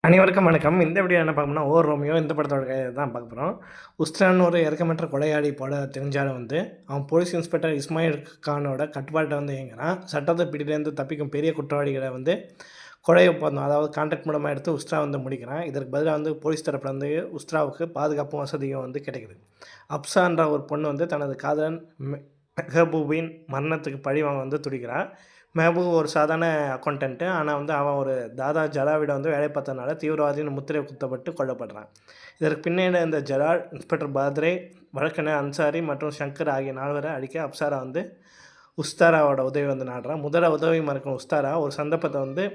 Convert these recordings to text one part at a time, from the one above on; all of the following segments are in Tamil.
அனைவருக்கும் வணக்கம். இந்த வீடியோ என்ன பார்க்கணும்னா, ஓ ரோமியோ இந்த படத்தோட கதைய தான் பார்க்க போறோம். உஸ்ட்ரான்னு ஒரு இரக்கமற்ற கொலையாளி போல தெரிஞ்சாலும் அவன் போலீஸ் இன்ஸ்பெக்டர் இஸ்மாயில் கானோட கட்டுப்பாட்டுல இயங்குறான். சட்டத்த பிடியிலேருந்து தப்பிக்கும் பெரிய குற்றவாளிகள கொலை ஒப்பந்தம் அதாவது கான்ட்ராக்ட் மூலமா எடுத்து உஸ்ட்ரா முடிக்கிறான். இதற்கு பதிலா போலீஸ் தரப்புல உஸ்ட்ராவுக்கு பாதுகாப்பும் வசதியும் கிடைக்குது. அப்சான்ற ஒரு பொண்ணு தனது காதலன் மெஹபூபின் மரணத்துக்கு பழி வாங்க துடிக்கிறா. மெஹபூப் ஒரு சாதாரண அக்கௌண்டன்ட்டு. ஆனால் அவன் ஒரு தாதா ஜலாவிடம் வேலை பார்த்ததுனால தீவிரவாதின்னு முத்திரை குத்தப்பட்டு கொல்லப்படுறான். இதற்கு பின்னாடி இந்த ஜலால், இன்ஸ்பெக்டர் பாத்ரே, வழக்கறிஞர் அன்சாரி மற்றும் ஷங்கர் ஆகிய 4 பேரை அழிக்க அப்சாரா உஸ்தாராவோட உதவி நாடுறான். முதல்ல உதவி மறுக்கும் உஸ்தாரா ஒரு சந்தர்ப்பத்தை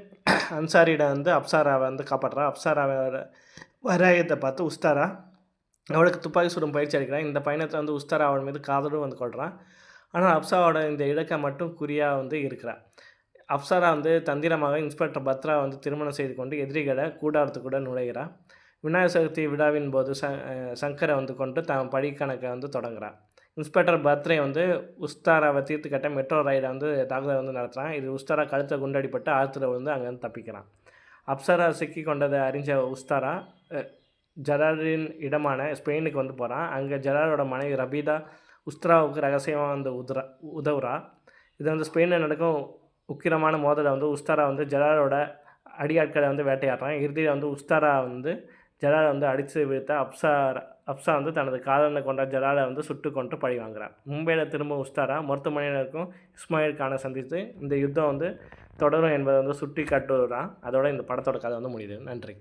அன்சாரியிடம் அப்சாராவை காப்பாற்றுறா. அப்சாராவோட வராயத்தை பார்த்து உஸ்தாரா அவளுக்கு துப்பாக்கி சுடும் பயிற்சி அளிக்கிறான். இந்த பயணத்தில் உஸ்தாரா அவன் மீது காதலும் கொள்கிறான். ஆனால் அப்சாரோட இந்த இலக்கை மட்டும் குறியாக இருக்கிறான். அப்சரா தந்திரமாக இன்ஸ்பெக்டர் பத்ரா திருமணம் செய்து கொண்டு எதிரிகளை கூடாரத்துக்கூட நுழைகிறான். விநாயகர் சதுர்த்தி விழாவின் போது சங்கரை கொண்டு தன் பழி கணக்கை தொடங்குறான். இன்ஸ்பெக்டர் பத்ரே உஸ்தாராவை தீர்த்து கட்ட மெட்ரோ ரயிலை தாக்குதல் நடத்துகிறான். இது உஸ்தாரா கழுத்தை குண்டடிப்பட்டு ஆற்றுல அங்கேருந்து தப்பிக்கிறான். அப்சரா சிக்கி கொண்டதை அறிஞ்ச உஸ்தாரா ஜலாலின் இடமான ஸ்பெயினுக்கு போகிறான். அங்கே ஜலாலோட மனைவி ரபீதா உஸ்தாராவுக்கு ரகசியமாக உதவுறா. இது ஸ்பெயினில் நடக்கும் உக்கிரமான மோதலை உஸ்தாரா ஜலாலோட அடியாட்களை வேட்டையாடுறான். இறுதியில் உஸ்தாரா ஜலாலை அடித்து வீழ்த்த அப்சா தனது காதலனை கொண்ட ஜலாலை சுட்டு கொண்டு பழி வாங்குறான். மும்பையில் திரும்ப உஸ்தாரா மருத்துவமனையில் இருக்கும் இஸ்மாயில் கானை சந்தித்து இந்த யுத்தம் தொடரும் என்பதை சுட்டி காட்டுறான். அதோட இந்த படத்தோட கதை முடியுது. நன்றி.